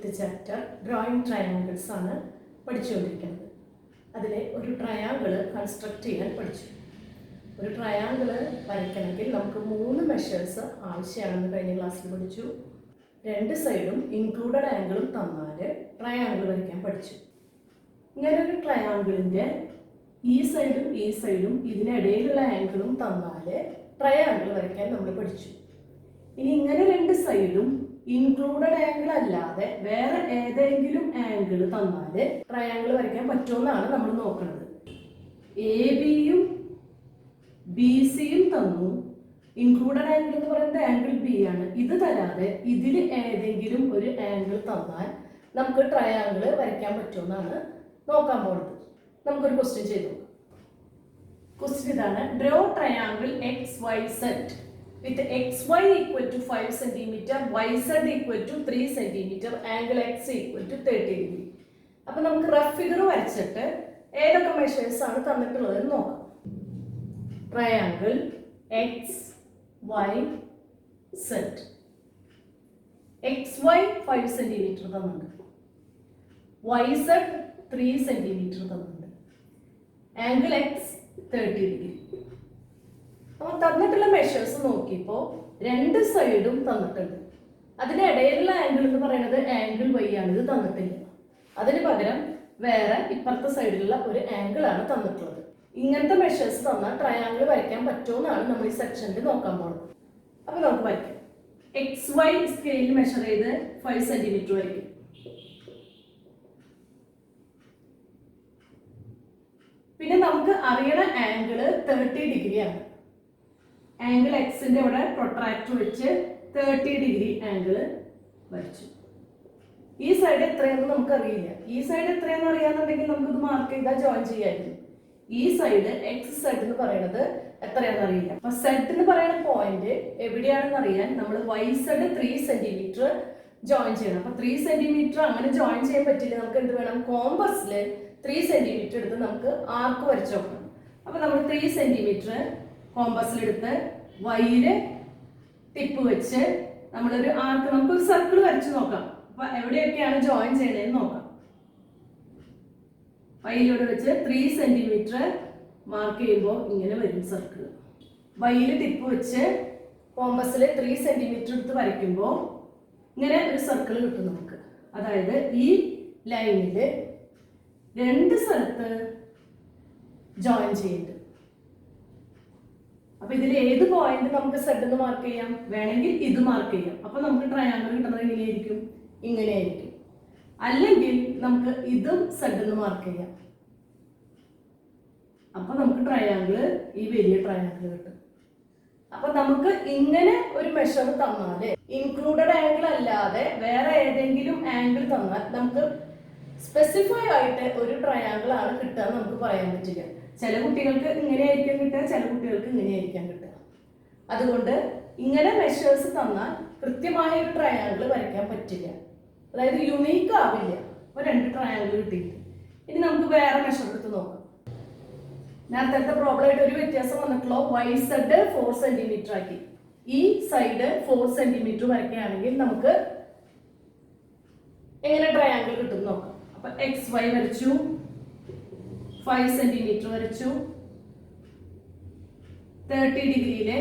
Fifth chapter drawing triangles ആണ് പഠിച്ചുകൊണ്ടിരിക്കുന്നത്. അതിലെ ഒരു ട്രയാങ്കിൾ കൺസ്ട്രക്ട് ചെയ്യാൻ പഠിച്ചു. ഒരു ട്രയാങ്കിൾ വരയ്ക്കണമെങ്കിൽ നമുക്ക് 3 മെഷേഴ്സ് ആവശ്യമാണെന്ന് കഴിഞ്ഞ ക്ലാസ്സിൽ പഠിച്ചു. 2 സൈഡും ഇൻക്ലൂഡഡ് ആംഗിളും തന്നാൽ ട്രയാങ്കിൾ വരയ്ക്കാൻ പഠിച്ചു. ഇങ്ങനൊരു ട്രയാങ്കിളിൻ്റെ ഈ സൈഡും ഇതിനിടയിലുള്ള ആംഗിളും തന്നാൽ ട്രയാങ്കിൾ വരയ്ക്കാൻ നമ്മൾ പഠിച്ചു. ഇനി ഇങ്ങനെ 2 സൈഡും ഇൻക്ലൂഡഡ് ആംഗിൾ അല്ലാതെ വേറെ ഏതെങ്കിലും ആംഗിൾ തന്നാൽ ട്രയാങ്കിൾ വരയ്ക്കാൻ പറ്റുമെന്നാണ് നമ്മൾ നോക്കുന്നത്. എ ബിയും ബി സിയും തന്നു. ഇൻക്ലൂഡഡ് ആംഗിൾ എന്ന് പറയുന്നത് ആംഗിൾ ബി ആണ്. ഇത് തരാതെ ഇതിൽ ഏതെങ്കിലും ഒരു ആംഗിൾ തന്നാൽ നമുക്ക് ട്രയാങ്കിൾ വരയ്ക്കാൻ പറ്റുമെന്നാണ് നോക്കാൻ പോകുന്നത്. നമുക്കൊരു ക്വസ്റ്റ്യൻ ചെയ്തു നോക്കാം. ക്വസ്റ്റ്യൻ ഇതാണ്: draw triangle X Y Z with xy equal to 5 cm, yz equal to 3 cm, angle x equal to 30 degree. അപ്പോൾ നമുക്ക് റഫ് ഫിഗർ വരച്ചിട്ട് ഏതൊക്കെ മെഷേഴ്സ് ആണ് തന്നിട്ടുള്ളത് എന്ന് നോക്കാം. Triangle X Y Z. X Y 5 centimetre തന്നിട്ടുണ്ട്, yz 3 സെന്റിമീറ്റർ തന്നിട്ടുണ്ട്, ആംഗിൾ എക്സ് 30 ഡിഗ്രി. അപ്പോൾ തന്നിട്ടുള്ള മെഷേഴ്സ് നോക്കിയപ്പോൾ 2 സൈഡും തന്നിട്ടുണ്ട്. അതിനിടയിലുള്ള ആംഗിൾ എന്ന് പറയുന്നത് ആംഗിൾ വൈ ആണ്. ഇത് തന്നിട്ടില്ല. അതിന് പകരം വേറെ ഇപ്പുറത്തെ സൈഡിലുള്ള ഒരു ആംഗിൾ ആണ് തന്നിട്ടുള്ളത്. ഇങ്ങനത്തെ മെഷേഴ്സ് തന്നാൽ ട്രയാങ്കിൾ വരയ്ക്കാൻ പറ്റുമെന്നാണ് നമ്മൾ ഈ സെക്ഷനിൽ നോക്കാൻ പോകുന്നത്. അപ്പോൾ നമുക്ക് വരയ്ക്കാം. എക്സ് വൈ സ്കെയിൽ മെഷർ ചെയ്ത് 5 സെന്റിമീറ്റർ വരയ്ക്കും. പിന്നെ നമുക്ക് അറിയണ ആംഗിൾ 30 ഡിഗ്രി ആണ്. ആംഗിൾ എക്സിന്റെ ഇവിടെ പ്രൊട്രാക്ടർ വെച്ച് 30 ഡിഗ്രി ആംഗിൾ വരച്ചു. ഈ സൈഡ് എത്രയാണെന്ന് നമുക്കറിയില്ല. ഈ സൈഡ് എത്രയാണെന്ന് അറിയാന്നുണ്ടെങ്കിൽ നമുക്കിത് മാർക്ക് ചെയ്താൽ ജോയിൻ ചെയ്യാമായിരുന്നു. ഈ സൈഡ് എക്സ് സെഡ് എന്ന് പറയുന്നത് എത്രയാണെന്ന് അറിയില്ല. അപ്പൊ സെഡ് എന്ന് പറയുന്ന പോയിന്റ് എവിടെയാണെന്ന് അറിയാൻ നമ്മൾ വൈ സെഡ് 3 സെന്റിമീറ്റർ ജോയിൻ ചെയ്യണം. അപ്പൊ 3 സെന്റിമീറ്റർ അങ്ങനെ ജോയിൻ ചെയ്യാൻ പറ്റില്ല. നമുക്ക് എന്ത് വേണം? കോമ്പസിൽ 3 സെന്റിമീറ്റർ എടുത്ത് നമുക്ക് ആർക്ക് വരച്ചു നോക്കണം. അപ്പൊ നമ്മൾ 3 സെന്റിമീറ്റർ കോമ്പസിലെടുത്ത് വൈയില് ടിപ്പ് വെച്ച് നമ്മളൊരു ആർക്ക്, നമുക്കൊരു സർക്കിൾ വരച്ചു നോക്കാം. അപ്പൊ എവിടെയൊക്കെയാണ് ജോയിൻ ചെയ്യണതെന്ന് നോക്കാം. വൈയിലൂടെ വെച്ച് 3 സെന്റിമീറ്റർ മാർക്ക് ചെയ്യുമ്പോൾ ഇങ്ങനെ വരും സർക്കിൾ. വൈയില് ടിപ്പ് വെച്ച് കോമ്പസിൽ 3 സെന്റിമീറ്റർ എടുത്ത് വരയ്ക്കുമ്പോൾ ഇങ്ങനെ ഒരു സർക്കിൾ കിട്ടും നമുക്ക്. അതായത് ഈ ലൈനില് 2 സ്ഥലത്ത് ജോയിൻ ചെയ്യുന്നുണ്ട്. അപ്പൊ ഇതിൽ ഏത് പോയിന്റ് നമുക്ക് സെഡ് എന്ന് മാർക്ക് ചെയ്യാം? വേണമെങ്കിൽ ഇത് മാർക്ക് ചെയ്യാം. അപ്പൊ നമുക്ക് ട്രയാങ്കിൾ കിട്ടുന്നത് എങ്ങനെയായിരിക്കും? ഇങ്ങനെയായിരിക്കും. അല്ലെങ്കിൽ നമുക്ക് ഇതും സെഡ് എന്ന് മാർക്ക് ചെയ്യാം. അപ്പൊ നമുക്ക് ട്രയാങ്കിൾ, ഈ വലിയ ട്രയാങ്കിൾ കിട്ടും. അപ്പൊ നമുക്ക് ഇങ്ങനെ ഒരു മെഷർ തന്നാല്, ഇൻക്ലൂഡഡ് ആംഗിൾ അല്ലാതെ വേറെ ഏതെങ്കിലും ആംഗിൾ തന്നാൽ നമുക്ക് സ്പെസിഫൈ ആയിട്ട് ഒരു ട്രയാങ്കിൾ ആണ് കിട്ടുക എന്ന് നമുക്ക് പറയാൻ പറ്റില്ല. ചില കുട്ടികൾക്ക് ഇങ്ങനെയായിരിക്കും കിട്ടുക, ചില കുട്ടികൾക്ക് ഇങ്ങനെയായിരിക്കാം കിട്ടുക. അതുകൊണ്ട് ഇങ്ങനെ മെഷേഴ്സ് തന്നാൽ കൃത്യമായ ഒരു ട്രയാങ്കിൾ വരയ്ക്കാൻ പറ്റില്ല. അതായത് യുണീക്ക് ആവില്ല. അപ്പോൾ 2 ട്രയാങ്കിൾ കിട്ടിയിട്ട് ഇനി നമുക്ക് വേറെ മെഷർ എടുത്ത് നോക്കാം. നേരത്തെ പ്രോബ്ലം ആയിട്ട് ഒരു വ്യത്യാസം വന്നിട്ടുള്ളൂ. വൈ സെഡ് 4 സെന്റിമീറ്റർ ആക്കി. ഈ സൈഡ് 4 സെന്റിമീറ്റർ വരയ്ക്കുകയാണെങ്കിൽ നമുക്ക് എങ്ങനെ ട്രയാങ്കിൾ കിട്ടും നോക്കാം. അപ്പൊ എക്സ് വൈ വരച്ചു, 5 സെന്റിമീറ്റർ വരച്ചു, 30 ഡിഗ്രിയിലെ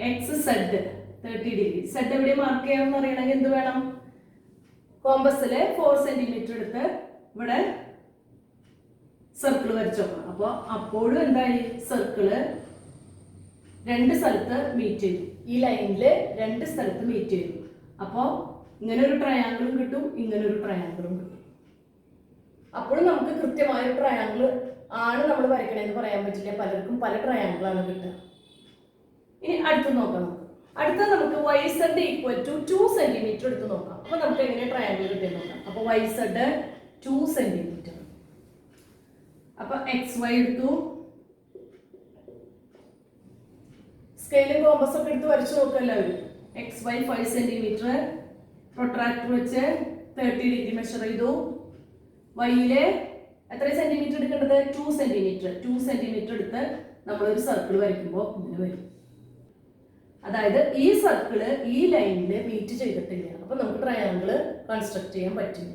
എക്സ് സെഡ് 30 ഡിഗ്രി. സെഡ് എവിടെ മാർക്ക് ചെയ്യാമെന്ന് അറിയണമെങ്കിൽ എന്ത് വേണം? കോമ്പസില് 4 സെന്റിമീറ്റർ എടുത്ത് ഇവിടെ സർക്കിൾ വരച്ചു നോക്കണം. അപ്പോൾ അപ്പോഴും എന്തായി? സർക്കിള് 2 സ്ഥലത്ത് മീറ്റ് ചെയ്തു. ഈ ലൈനില് 2 സ്ഥലത്ത് മീറ്റ് ചെയ്തു. അപ്പോൾ ഇങ്ങനെ ഒരു ട്രയാങ്കിളും കിട്ടും, ഇങ്ങനെ ഒരു ട്രയാങ്കിളും കിട്ടും. അപ്പോഴും നമുക്ക് കൃത്യമായ ഒരു ട്രയാങ്കിൾ ആണ് നമ്മൾ വരയ്ക്കണമെന്ന് പറയാൻ പറ്റില്ല. പലർക്കും പല ട്രയാങ്കിളാണ് കിട്ടുക. ഇനി അടുത്ത് നോക്കാം. അടുത്ത നമുക്ക് Y Z equal to 2 centimetre എടുത്ത് നോക്കാം. അപ്പൊ നമുക്ക് എങ്ങനെ ട്രയാങ്കിൾ കിട്ടിയെന്ന് നോക്കാം. അപ്പൊ വൈ സെഡ് 2 സെന്റിമീറ്റർ. അപ്പൊ എക്സ് വൈ എടുത്തു, സ്കെയിലും കോമ്പസ് ഒക്കെ എടുത്ത് വരച്ചു നോക്കാം എല്ലാവരും. എക്സ് വൈ 5 സെന്റിമീറ്റർ പ്രൊട്രാക്ടർ വെച്ച് 30 ഡിഗ്രി മെഷർ ചെയ്തു. വൈയില് എത്ര സെന്റിമീറ്റർ എടുക്കേണ്ടത്? 2 സെന്റിമീറ്റർ. 2 സെന്റിമീറ്റർ എടുത്ത് നമ്മളൊരു സർക്കിൾ വരയ്ക്കുമ്പോൾ ഇങ്ങനെ വരും. അതായത് ഈ സർക്കിള് ഈ ലൈനിൽ മീറ്റ് ചെയ്തിട്ടില്ല. അപ്പൊ നമുക്ക് ട്രയാങ്കിള് കൺസ്ട്രക്ട് ചെയ്യാൻ പറ്റില്ല.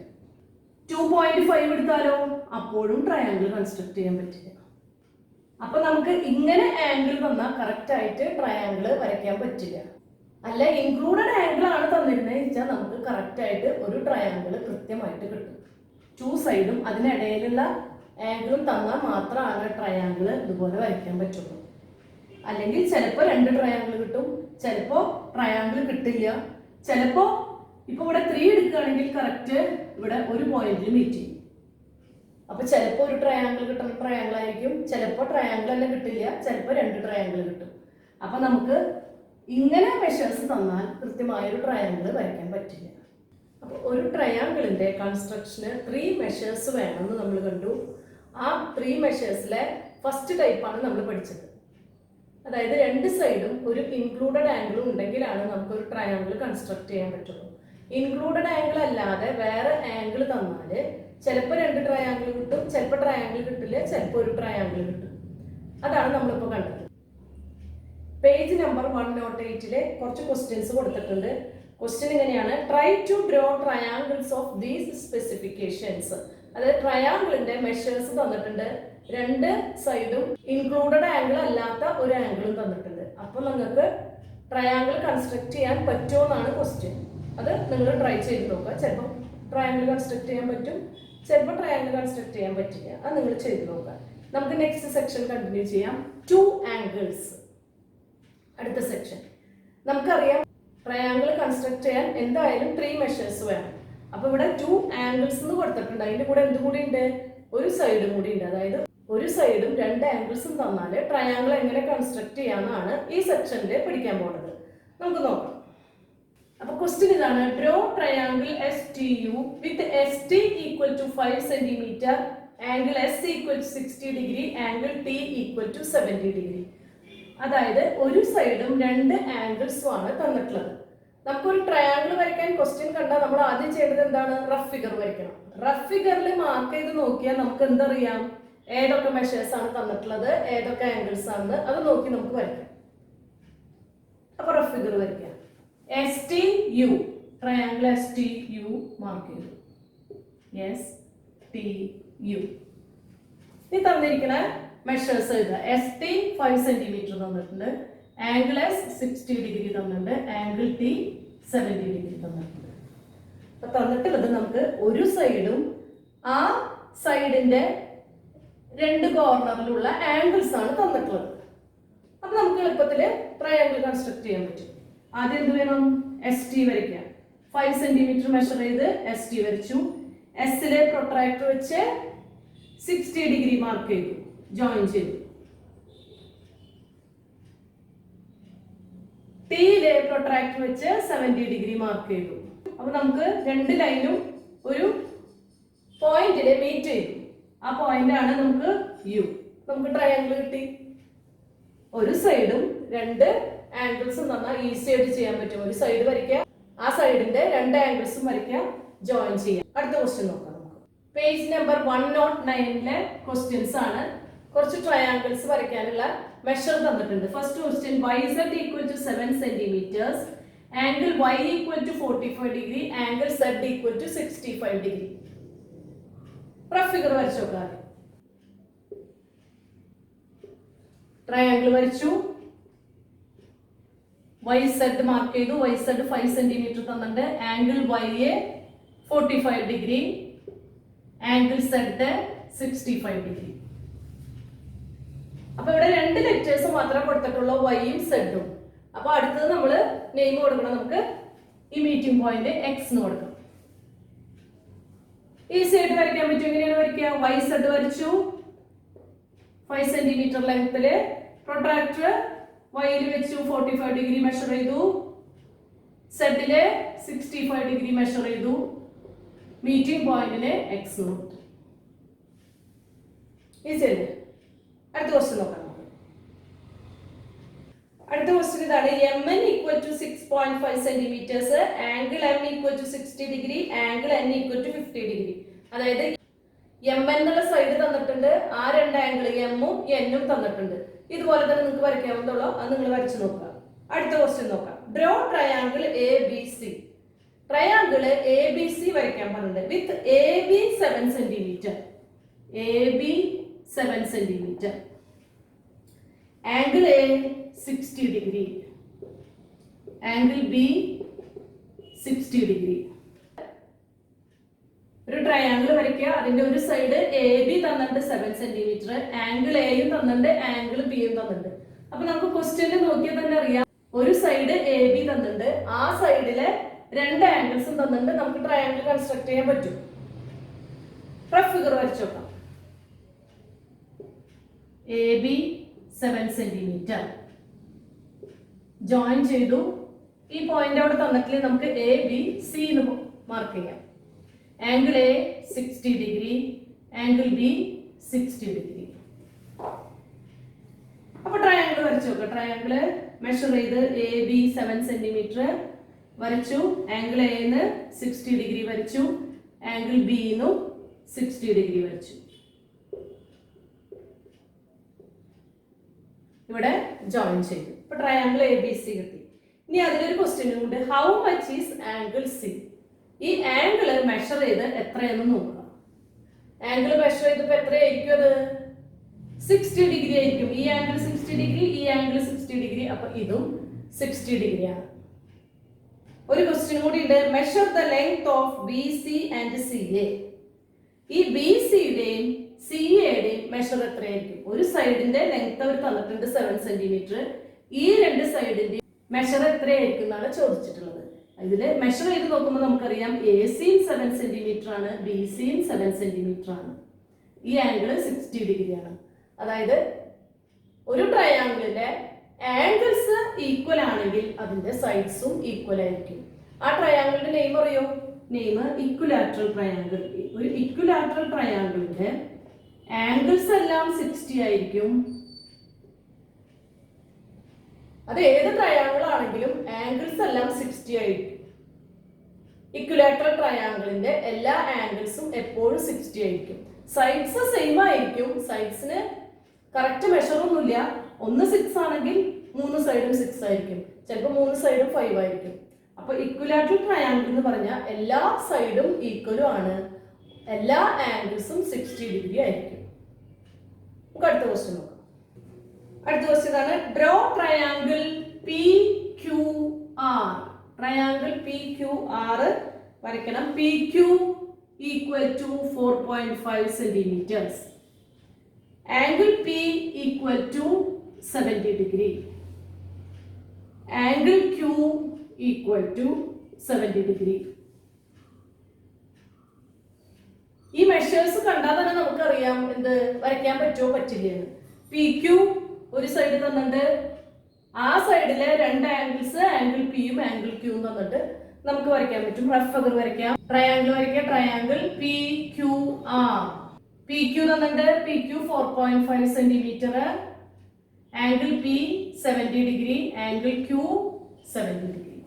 2.5 എടുത്താലോ അപ്പോഴും ട്രയാങ്കിൾ കൺസ്ട്രക്ട് ചെയ്യാൻ പറ്റില്ല. അപ്പൊ നമുക്ക് ഇങ്ങനെ ആംഗിൾ തന്നാൽ കറക്റ്റ് ആയിട്ട് ട്രയാങ്കിൾ വരയ്ക്കാൻ പറ്റില്ല. അല്ല ഇൻക്ലൂഡഡ് ആംഗിൾ ആണ് തന്നിരുന്നത് വെച്ചാൽ നമുക്ക് കറക്റ്റ് ആയിട്ട് ഒരു ട്രയാങ്കിൾ കൃത്യമായിട്ട് കിട്ടും. 2 സൈഡും അതിനിടയിലുള്ള ആംഗിളും തന്നാൽ മാത്രമാണ് ട്രയാങ്കിൾ ഇതുപോലെ വരയ്ക്കാൻ പറ്റുള്ളൂ. അല്ലെങ്കിൽ ചിലപ്പോൾ 2 ട്രയാങ്കിൾ കിട്ടും, ചിലപ്പോൾ ട്രയാങ്കിൾ കിട്ടില്ല. ചിലപ്പോൾ ഇപ്പൊ ഇവിടെ 3 എടുക്കുകയാണെങ്കിൽ കറക്റ്റ് ഇവിടെ ഒരു പോയിന്റിൽ മീറ്റ് ചെയ്യും. അപ്പൊ ചിലപ്പോൾ ഒരു ട്രയാങ്കിൾ കിട്ടുന്ന ട്രയാങ്കിൾ ആയിരിക്കും, ചിലപ്പോൾ ട്രയാങ്കിൾ തന്നെ കിട്ടില്ല, ചിലപ്പോൾ 2 ട്രയാങ്കിൾ കിട്ടും. അപ്പൊ നമുക്ക് ഇങ്ങനെ മെഷേഴ്സ് തന്നാൽ കൃത്യമായൊരു ട്രയാങ്കിൾ വരയ്ക്കാൻ പറ്റില്ല. അപ്പോൾ ഒരു ട്രയാങ്കിളിന്റെ കൺസ്ട്രക്ഷന് 3 മെഷേഴ്സ് വേണമെന്ന് നമ്മൾ കണ്ടു. ആ 3 മെഷേഴ്സിലെ ഫസ്റ്റ് ടൈപ്പാണ് നമ്മൾ പഠിച്ചത്. അതായത് 2 സൈഡും ഒരു ഇൻക്ലൂഡഡ് ആംഗിളും ഉണ്ടെങ്കിലാണ് നമുക്ക് ഒരു ട്രയാങ്കിൾ കൺസ്ട്രക്ട് ചെയ്യാൻ പറ്റുള്ളൂ. ഇൻക്ലൂഡഡ് ആംഗിൾ അല്ലാതെ വേറെ ആംഗിൾ തന്നാൽ ചിലപ്പോൾ 2 ട്രയാങ്കിൾ കിട്ടും, ചിലപ്പോൾ ട്രയാങ്കിൾ കിട്ടില്ല, ചിലപ്പോൾ ഒരു ട്രയാങ്കിൾ കിട്ടും. അതാണ് നമ്മളിപ്പോൾ കണ്ടത്. പേജ് നമ്പർ 108 കുറച്ച് ക്വസ്റ്റ്യൻസ് കൊടുത്തിട്ടുണ്ട്. ക്വസ്റ്റ്യൻ ഇങ്ങനെയാണ്: try to draw triangles of these specifications. അതായത് ട്രയാങ്കിളിന്റെ മെഷേഴ്സ് തന്നിട്ടുണ്ട്, 2 സൈഡും ഇൻക്ലൂഡഡ് ആംഗിൾ അല്ലാത്ത ഒരു ആംഗിളും തന്നിട്ടുണ്ട്. അപ്പൊ നിങ്ങൾക്ക് ട്രയാങ്കിൾ കൺസ്ട്രക്ട് ചെയ്യാൻ പറ്റുമോ എന്നാണ് ക്വസ്റ്റ്യൻ. അത് നിങ്ങൾ ട്രൈ ചെയ്ത് നോക്കുക. ചിലപ്പോൾ ട്രയാങ്കിൾ കൺസ്ട്രക്ട് ചെയ്യാൻ പറ്റും, ചിലപ്പോൾ ട്രയാങ്കിൾ കൺസ്ട്രക്ട് ചെയ്യാൻ പറ്റില്ല. അത് നിങ്ങൾ ചെയ്ത് നോക്കുക. നമുക്ക് നെക്സ്റ്റ് സെക്ഷൻ കണ്ടിന്യൂ ചെയ്യാം. 2 ആംഗിൾസ്. അടുത്ത സെക്ഷൻ നമുക്കറിയാം ട്രയാങ്കിൾ കൺസ്ട്രക്ട് ചെയ്യാൻ എന്തായാലും 3 മെഷേഴ്സ് വേണം. അപ്പൊ ഇവിടെ 2 ആംഗിൾസ് എന്ന് കൊടുത്തിട്ടുണ്ട്. അതിന്റെ കൂടെ എന്തും കൂടി ഉണ്ട്, ഒരു സൈഡും കൂടി ഉണ്ട്. അതായത് ഒരു സൈഡും 2 ആംഗിൾസും തന്നാൽ ട്രയാങ്കിൾ എങ്ങനെ കൺസ്ട്രക്ട് ചെയ്യാന്നാണ് ഈ സെക്ഷനിൽ പഠിക്കാൻ പോകുന്നത്. നമുക്ക് നോക്കാം. അപ്പൊ ക്വസ്റ്റ്യൻ ഇതാണ്: draw triangle STU with ST equal to 5 centimetre, angle S equal to 60 degree, angle T equal to 70 degree. അതായത് ഒരു സൈഡും 2 ആംഗിൾസും ആണ് തന്നിട്ടുള്ളത്. നമുക്കൊരു ട്രയാങ്കിൾ വരയ്ക്കാൻ ക്വസ്റ്റ്യൻ കണ്ടാൽ നമ്മൾ ആദ്യം ചെയ്തത് എന്താണ്? റഫ് ഫിഗർ വരയ്ക്കണം. റഫ് ഫിഗറിൽ മാർക്ക് ചെയ്ത് നോക്കിയാൽ നമുക്ക് എന്തറിയാം, ഏതൊക്കെ മെഷേഴ്സ് ആണ് തന്നിട്ടുള്ളത്, ഏതൊക്കെ ആംഗിൾസ് ആണ്, അത് നോക്കി നമുക്ക് വരയ്ക്കാം. അപ്പൊ റഫ് ഫിഗർ വരയ്ക്കാം. STU ട്രയാങ്കിൾ STU മാർക്ക് ചെയ്തു. STU ഈ തന്നിരിക്കുന്ന മെഷേഴ്സ് എഴുതുക. ST 5 സെന്റിമീറ്റർ തന്നിട്ടുണ്ട്, ആംഗിൾ S 60 ഡിഗ്രി തന്നിട്ടുണ്ട്, ആംഗിൾ T 70 ഡിഗ്രി തന്നിട്ടുണ്ട്. അപ്പൊ തന്നിട്ടുള്ളത് നമുക്ക് ഒരു സൈഡും ആ സൈഡിന്റെ 2 കോർണറിലുള്ള ആംഗിൾസ് ആണ് തന്നിട്ടുള്ളത്. അപ്പൊ നമുക്ക് എളുപ്പത്തിൽ ട്രയാങ്കിൾ കൺസ്ട്രക്ട് ചെയ്യാൻ പറ്റും. ആദ്യം എന്ത് വേണം? ST വരയ്ക്കാം. 5 സെന്റിമീറ്റർ മെഷർ ചെയ്ത് ST വരച്ചു. എസിലെ പ്രൊട്രാക്ടർ വെച്ച് 60 ഡിഗ്രി മാർക്ക് ചെയ്തു, ജോയിൻ ചെയ്തു. ടിയിലെ പ്രൊട്രാക്ടർ വെച്ച് 70 ഡിഗ്രി മാർക്ക് ചെയ്തു. അപ്പൊ നമുക്ക് 2 ലൈനും ഒരു പോയിന്റില് മീറ്റ് ചെയ്തു. ആ പോയിന്റ് ആണ് നമുക്ക് U. നമുക്ക് ട്രയാങ്കിൾ കിട്ടി. ഒരു സൈഡും 2 ആംഗിൾസും തന്നാൽ ഈസി ആയിട്ട് ചെയ്യാൻ പറ്റും. ഒരു സൈഡ് വരയ്ക്കാം, ആ സൈഡിന്റെ 2 ആംഗിൾസും വരയ്ക്കാം, ജോയിൻ ചെയ്യാം. അടുത്ത ക്വസ്റ്റ്യൻ നോക്കാം. നമുക്ക് പേജ് നമ്പർ 109 ക്വസ്റ്റ്യൻസ് ആണ്. കുറച്ച് ട്രയാങ്കിൾസ് വരയ്ക്കാനുള്ള മെഷർ തന്നിട്ടുണ്ട്. First question: YZ equal to 7 centimetres, angle Y equal to 45 degree, angle Z equal to 65 degree. Rough figure വരച്ചു നോക്കാം. ട്രയാങ്കിൾ വരച്ചു, YZ മാർക്ക് ചെയ്തു. YZ 5 സെന്റിമീറ്റർ തന്നിട്ടുണ്ട്, angle YA 45 degree, angle Z 65 degree. അപ്പൊ ഇവിടെ 2 letters മാത്രമേ കൊടുത്തിട്ടുള്ളൂ, Yയും Zഉം. അപ്പൊ അടുത്തത് നമ്മൾ നെയിം കൊടുക്കണം. നമുക്ക് ഈ മീറ്റിംഗ് പോയിന്റ് X എന്ന് കൊടുക്കണം. ഈസി ആയിട്ട് വരയ്ക്കാൻ പറ്റും. എങ്ങനെയാണ് വരയ്ക്കുക? YZ വരച്ചു, 5 സെന്റിമീറ്റർ ലെങ്ത്തില്. പ്രൊട്രാക്ടർ Yയിൽ വെച്ചു, 45 ഡിഗ്രി മെഷർ ചെയ്തു. സെഡില് 65 ഡിഗ്രി മെഷർ ചെയ്തു. മീറ്റിംഗ് പോയിന്റിന് X കൊടുത്തു. ഈസി അല്ലേ? അടുത്ത ക്വസ്റ്റ്യൻ നോക്കാം. അടുത്ത ക്വസ്റ്റ്യൻ ഇതാണ്: MN equal to 6.5 centimetres, angle M equal to 60 degree, angle N equal to 50 degree. അതായത് MN എന്നുള്ള സൈഡ് തന്നിട്ടുണ്ട്, ആ 2 ആംഗിൾ M ഉം N ഉം തന്നിട്ടുണ്ട്. ഇതുപോലെ തന്നെ നിങ്ങൾക്ക് വരയ്ക്കാവുന്നതുള്ളൂ. അത് നിങ്ങൾ വരച്ചു നോക്കുക. അടുത്ത ക്വസ്റ്റ്യൻ നോക്കാം. Draw triangle A B C. Triangle A B C വരയ്ക്കാൻ പറഞ്ഞിട്ടുണ്ട്. With a B 7 centimetre, A B 7 centimetre, angle A 60 degree, angle B 60 degree. ഒരു ട്രയാങ്കിൾ വരയ്ക്കുക. അതിന്റെ ഒരു സൈഡ് എ ബി തന്നിട്ടുണ്ട് 7 സെന്റിമീറ്റർ, ആംഗിൾ എയും തന്നിട്ടുണ്ട്, ആംഗിൾ ബിയും തന്നിട്ടുണ്ട്. അപ്പൊ നമുക്ക് ക്വസ്റ്റ്യനിൽ നോക്കിയാൽ തന്നെ അറിയാം, ഒരു സൈഡ് എ ബി തന്നിട്ടുണ്ട്, ആ സൈഡിലെ രണ്ട് ആംഗിൾസും തന്നിട്ടുണ്ട്. നമുക്ക് ട്രയാങ്കിൾ കൺസ്ട്രക്ട് ചെയ്യാൻ പറ്റും. റഫ് ഫിഗർ വരച്ചു നോക്കാം. എ ബി 7 സെന്റിമീറ്റർ ജോയിൻ ചെയ്തു. ഈ പോയിന്റ് അവിടെ തന്നിട്ടില്ല, നമുക്ക് എ ബി സി എന്ന് മാർക്ക് ചെയ്യാം. Angle A 60 degree, angle B 60 degree. അപ്പൊ ട്രയാങ്കിൾ വരച്ചു നോക്കാം. ട്രയാങ്കിൾ മെഷർ ചെയ്ത് എ ബി 7 സെന്റിമീറ്റർ വരച്ചു, ആംഗിൾ എന്ന് 60 ഡിഗ്രി വരച്ചു, ആംഗിൾ ബിന്ന് 60 ഡിഗ്രി വരച്ചു. ഇവിടെ ജോയിൻ ചെയ്തു. ഇപ്പൊ ട്രയാങ്കിൾ എ ബി സി കിട്ടി. ഇനി അതിലൊരു ക്വസ്റ്റ്യൻ ഉണ്ട്. How much is angle C? ഈ ആംഗിൾ മെഷർ ചെയ്ത് എത്രയെന്ന് നോക്കുക. ആംഗിൾ മെഷർ ചെയ്തപ്പോ എത്രയായിരിക്കും? അത് 60 ഡിഗ്രി ആയിരിക്കും. ഈ ആംഗിൾ 60 ഡിഗ്രി, ഈ ആംഗിൾ 60 ഡിഗ്രി, അപ്പൊ ഇതും 60 ഡിഗ്രിയാണ്. ഒരു ക്വസ്റ്റ്യൻ കൂടി ഉണ്ട്. Measure the length of B C and C A. ഈ ബി സിയുടെയും സി എയുടെയും മെഷർ എത്രയായിരിക്കും? ഒരു സൈഡിന്റെ ലെങ്ത് അവർ തന്നിട്ടുണ്ട് 7 സെന്റിമീറ്റർ. ഈ രണ്ട് സൈഡിന്റെ മെഷർ എത്രയായിരിക്കും എന്നാണ് ചോദിച്ചിട്ടുള്ളത്. ഇതില് മെഷർ ചെയ്ത് നോക്കുമ്പോൾ നമുക്കറിയാം എ സിയും 7 സെന്റിമീറ്റർ ആണ്, ബി സിയും 7 സെന്റിമീറ്റർ ആണ്. ഈ ആംഗിൾ 60 ഡിഗ്രിയാണ്. അതായത് ഒരു ട്രയാങ്കിളിന്റെ ആംഗിൾസ് ഈക്വൽ ആണെങ്കിൽ അതിന്റെ സൈഡ്സും ഈക്വൽ ആയിരിക്കും. ആ ട്രയാങ്കിളിന്റെ നെയിം അറിയോ? Name equilateral triangle. ഒരു ഇക്വിലാറ്ററൽ ട്രയാങ്കിളിന്റെ ആംഗിൾസ് എല്ലാം 60 ആയിരിക്കും. അത് ഏത് ട്രയാങ്കിൾ ആണെങ്കിലും ആംഗിൾസ് എല്ലാം 60 ആയിരിക്കും. ഇക്വിലാറ്ററൽ ട്രയാങ്കിളിന്റെ എല്ലാ ആംഗിൾസും എപ്പോഴും 60 ആയിരിക്കും. സൈഡ്സ് സെയിം ആയിരിക്കും. സൈഡ്സിന് കറക്റ്റ് മെഷർ ഒന്നുമില്ല. ഒന്ന് 6 ആണെങ്കിൽ 3 സൈഡും 6 ആയിരിക്കും, ചിലപ്പോൾ 3 സൈഡും 5 ആയിരിക്കും. അപ്പൊ ഇക്വിലാറ്ററൽ ട്രയാങ്കിൾ എന്ന് പറഞ്ഞാൽ എല്ലാ സൈഡും ഈക്വലും ആണ്, എല്ലാ ആംഗിൾസും 60 ഡിഗ്രി ആയിരിക്കും. നമുക്ക് അടുത്ത ക്വസ്റ്റ്യൻ നോക്കാം. അടുത്ത ക്വസ്റ്റ്യൻ ആണ്. Draw triangle P Q R. Triangle P Q R വരയ്ക്കണം. P Q equal to 4.5 centimeters. Angle P equal to 70 degree. Angle Q equal to 70 degree. ഈ മെഷേഴ്സ് കണ്ടാൽ തന്നെ നമുക്കറിയാം എന്ത് വരയ്ക്കാൻ പറ്റുമോ പറ്റില്ലെന്ന്. പി ക്യു ഒരു സൈഡ് തന്നിട്ട്, ആ സൈഡിലെ രണ്ട് ആംഗിൾസ് ആംഗിൾ പിയും ആംഗിൾ ക്യൂവും തന്നിട്ട് നമുക്ക് വരയ്ക്കാൻ പറ്റും. റഫ് ഫിഗർ വരയ്ക്കാം. ട്രയാങ്കിൾ വരയ്ക്കാം. Triangle P Q R. P Q തന്നിട്ട് P Q 4.5 centimetre, angle P 70 degree, angle Q 70 degree.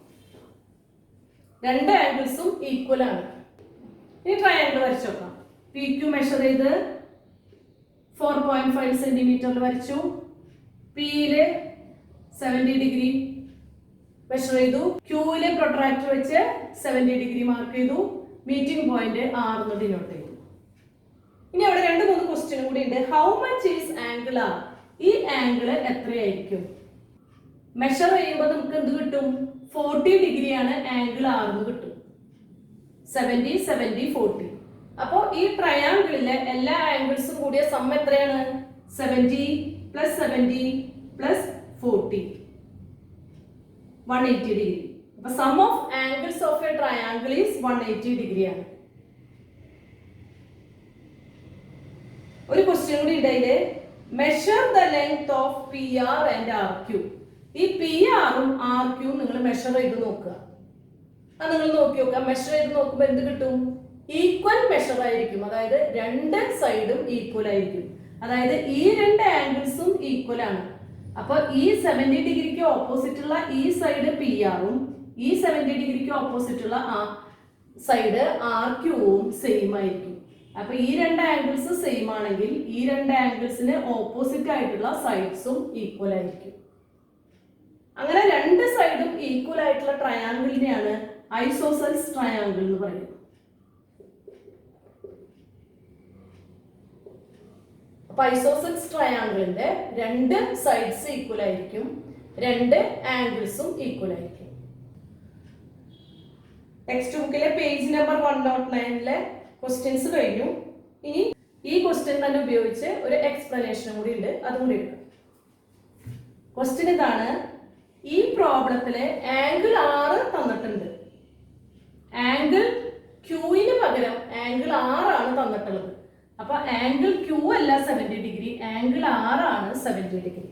രണ്ട് ആംഗിൾസും ഈക്വൽ ആണ്. ഇനി ട്രയാങ്കിൾ വരച്ചു നോക്കാം. പി ക്യു മെഷർ ചെയ്ത് 4.5 സെന്റിമീറ്ററിൽ വരച്ചു. പിയില് 70 ഡിഗ്രി മെഷർ ചെയ്തു. ക്യൂവിലെ പ്രൊട്രാക്ടർ വെച്ച് 70 ഡിഗ്രി മാർക്ക് ചെയ്തു. മീറ്റിംഗ് പോയിന്റ് 6 എന്ന് ഡിനോട്ട് ചെയ്തു. ഇനി അവിടെ 2-3 ക്വസ്റ്റ്യൻ കൂടി ഉണ്ട്. How much is angle R? ഈ ആംഗിൾ എത്രയായിരിക്കും? മെഷർ ചെയ്യുമ്പോൾ നമുക്ക് എന്ത് കിട്ടും? 40 ഡിഗ്രിയാണ് ആംഗിൾ ആർ എന്ന് കിട്ടും. 70 70 40. അപ്പോൾ ഈ ട്രയാങ്കിളിലെ എല്ലാ ആംഗിൾസും കൂടിയ സം എത്രയാണ്? 70 + 70 + 40 180 ഡിഗ്രി. അപ്പൊ sum of angles of a triangle is 180 ഡിഗ്രിയാണ്. ഒരു ക്വസ്റ്റ്യൻ കൂടി ഉണ്ടായില്ലേ. Measure the length of P R and R Q. ഈ പി ആറും ആർ ക്യൂ നിങ്ങൾ മെഷർ ചെയ്ത് നോക്കുക. അത് നിങ്ങൾ നോക്കി നോക്കുക. മെഷർ ചെയ്ത് നോക്കുമ്പോൾ എന്ത് കിട്ടും? ഈക്വൽ മെഷർ ആയിരിക്കും. അതായത് രണ്ട് സൈഡും ഈക്വൽ ആയിരിക്കും. അതായത് ഈ രണ്ട് ആംഗിൾസും ഈക്വൽ ആണ്. അപ്പൊ ഈ 70 ഡിഗ്രിക്ക് ഓപ്പോസിറ്റ് ഉള്ള ഈ സൈഡ് പി ആറും ഈ 70 ഡിഗ്രിക്ക് ഓപ്പോസിറ്റ് ഉള്ള ആ സൈഡ് ആർ ക്യൂവും സെയിം ആയിരിക്കും. അപ്പൊ ഈ രണ്ട് ആംഗിൾസ് സെയിം ആണെങ്കിൽ ഈ രണ്ട് ആംഗിൾസിന് ഓപ്പോസിറ്റ് ആയിട്ടുള്ള സൈഡ്സും ഈക്വൽ ആയിരിക്കും. അങ്ങനെ രണ്ട് സൈഡും ഈക്വൽ ആയിട്ടുള്ള ട്രയാങ്കിളിനെയാണ് ഐസോസെൽസ് ട്രയാങ്കിൾ എന്ന് പറയുന്നത്. അപ്പൊ ഐസോസെൽസ് ട്രയാങ്കിളിന്റെ രണ്ട് സൈഡ്സ് ഈക്വൽ ആയിരിക്കും, രണ്ട് ആംഗിൾസും ഈക്വൽ ആയിരിക്കും. ടെക്സ്റ്റ് ബുക്കിലെ പേജ് നമ്പർ 109 ക്വസ്റ്റ്യൻസ് കഴിഞ്ഞു. ഇനി ഈ ക്വസ്റ്റ്യൻ തന്നെ ഉപയോഗിച്ച് ഒരു എക്സ്പ്ലനേഷനും കൂടി ഉണ്ട്, അതും കൂടി എടുക്കാം. ക്വസ്റ്റ്യൻ ഇതാണ്: ഈ പ്രോബ്ലത്തിലെ ആംഗിൾ 6 തന്നിട്ടുണ്ട്. ആംഗിൾ ക്യൂവിന് പകരം ആംഗിൾ 6 ആണ് തന്നിട്ടുള്ളത്. അപ്പൊ ആംഗിൾ ക്യൂ അല്ല 70 ഡിഗ്രി, ആംഗിൾ 6 ആണ് 70 ഡിഗ്രി.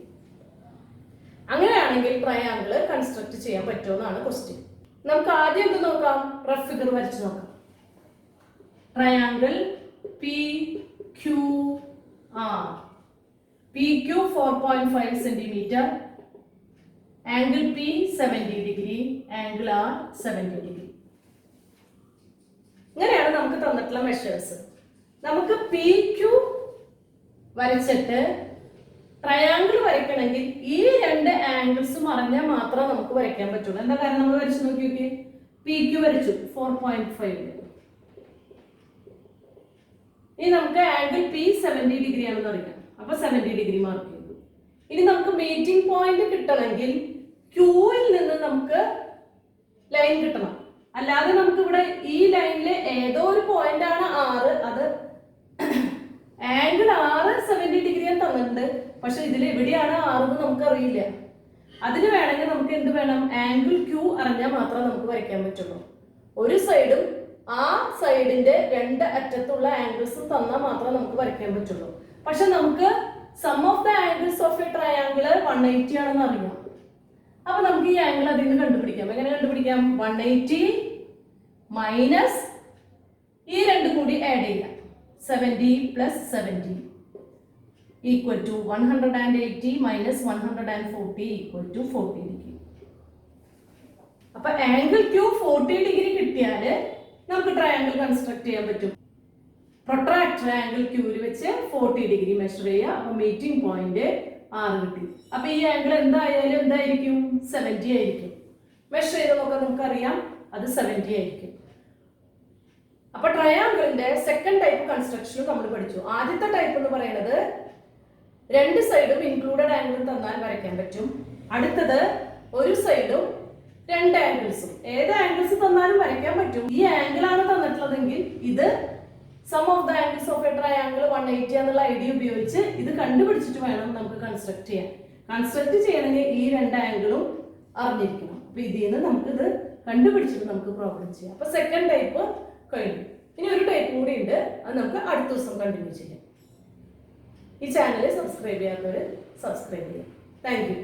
അങ്ങനെയാണെങ്കിൽ ട്രയാങ്കിൾ കൺസ്ട്രക്ട് ചെയ്യാൻ പറ്റുമെന്നാണ് ക്വസ്റ്റ്യൻ. നമുക്ക് ആദ്യം എന്ത് നോക്കാം? റഫ് ഫിഗർ വരച്ച് നോക്കാം. Triangle P Q R. P Q 4.5 centimetre, angle P 70 degree, angle R 70 degree. ഇങ്ങനെയാണ് നമുക്ക് തന്നിട്ടുള്ള മെഷേഴ്സ്. നമുക്ക് പി ക്യൂ വരച്ചിട്ട് ട്രയാങ്കിൾ വരയ്ക്കണമെങ്കിൽ ഈ രണ്ട് ആംഗിൾസും അറിഞ്ഞാൽ മാത്രമേ നമുക്ക് വരയ്ക്കാൻ പറ്റുള്ളൂ. എന്താ കാരണം? നമ്മൾ വരച്ച് നോക്കി നോക്കി. പി ക്യൂ വരച്ചു 4.5. ഇനി നമുക്ക് ആംഗിൾ പി 70 ഡിഗ്രി ആണെന്ന് അറിയാം. അപ്പൊ 70 ഡിഗ്രി മാർക്ക് ചെയ്തു. ഇനി നമുക്ക് മീറ്റിംഗ് പോയിന്റ് കിട്ടണമെങ്കിൽ ക്യൂവിൽ നിന്ന് നമുക്ക് ലൈൻ കിട്ടണം. അല്ലാതെ നമുക്ക് ഇവിടെ ഈ ലൈനിലെ ഏതോ ഒരു പോയിന്റ് ആണ് 6, അത് ആംഗിൾ 6 70 ഡിഗ്രി തന്നിട്ടുണ്ട്, പക്ഷെ ഇതിൽ എവിടെയാണ് 6 എന്ന് നമുക്ക് അറിയില്ല. അതിന് വേണമെങ്കിൽ നമുക്ക് എന്ത് വേണം? ആംഗിൾ ക്യൂ അറിഞ്ഞാൽ മാത്രമേ നമുക്ക് വരയ്ക്കാൻ പറ്റുള്ളൂ. ഒരു സൈഡും ആ സൈഡിന്റെ രണ്ട് അറ്റത്തുള്ള ആംഗിൾസും തന്നാൽ മാത്രമേ നമുക്ക് വരയ്ക്കാൻ പറ്റുള്ളൂ. പക്ഷെ നമുക്ക് sum of the angles of a triangle 180 ആണെന്ന് അറിയാം. അപ്പൊ നമുക്ക് ഈ ആംഗിൾ അതിൽ നിന്ന് കണ്ടുപിടിക്കാം. എങ്ങനെ കണ്ടുപിടിക്കാം? 180 മൈനസ് ഈ രണ്ടും കൂടി ആഡ് ചെയ്യാം. 70 plus 70 equal to 180 minus 140 equal to 40 degree. അപ്പൊ ആംഗിൾ ക്യൂ 40 ഡിഗ്രി കിട്ടിയാൽ നമുക്ക് ട്രയാങ്കിൾ കൺസ്ട്രക്ട് ചെയ്യാൻ പറ്റും. പ്രൊട്രാക്ടർ ആംഗിൾ ക്യൂവിൽ വെച്ച് 40 ഡിഗ്രി മെഷർ ചെയ്യുക. അപ്പൊ മീറ്റിംഗ് പോയിന്റ് 6 കിട്ടി. അപ്പൊ ഈ ആംഗിൾ എന്തായാലും എന്തായിരിക്കും? 70 ആയിരിക്കും. മെഷർ ചെയ്ത് നോക്കാൻ നമുക്കറിയാം അത് 70 ആയിരിക്കും. അപ്പൊ ട്രയാങ്കിളിന്റെ സെക്കൻഡ് ടൈപ്പ് കൺസ്ട്രക്ഷൻ നമ്മൾ പഠിച്ചു. ആദ്യത്തെ ടൈപ്പ് എന്ന് പറയുന്നത് രണ്ട് സൈഡും ഇൻക്ലൂഡഡ് ആംഗിൾ തന്നാൽ വരയ്ക്കാൻ പറ്റും. അടുത്തത് ഒരു സൈഡും രണ്ട് ആംഗിൾസും, ഏത് ആംഗിൾസ് തന്നാലും വരയ്ക്കാൻ പറ്റും. ഈ ആംഗിൾ ആണ് തന്നിട്ടുള്ളതെങ്കിൽ ഇത് sum of the angles of a triangle 180 എന്നുള്ള ഐഡിയ ഉപയോഗിച്ച് ഇത് കണ്ടുപിടിച്ചിട്ട് വേണം നമുക്ക് കൺസ്ട്രക്ട് ചെയ്യാൻ. കൺസ്ട്രക്ട് ചെയ്യണമെങ്കിൽ ഈ രണ്ട് ആംഗിളും അറിഞ്ഞിരിക്കണം. അപ്പൊ ഇതിൽ നിന്ന് നമുക്കിത് കണ്ടുപിടിച്ചിട്ട് നമുക്ക് പ്രോബ്ലം ചെയ്യാം. അപ്പൊ സെക്കൻഡ് ടൈപ്പ് കഴിഞ്ഞു. ഇനി ഒരു ടൈപ്പ് കൂടി ഉണ്ട്, അത് നമുക്ക് അടുത്ത ദിവസം കണ്ടിന്യൂ ചെയ്യാം. ഈ ചാനൽ സബ്സ്ക്രൈബ് ചെയ്യാത്തവർ സബ്സ്ക്രൈബ് ചെയ്യാം. Thank you.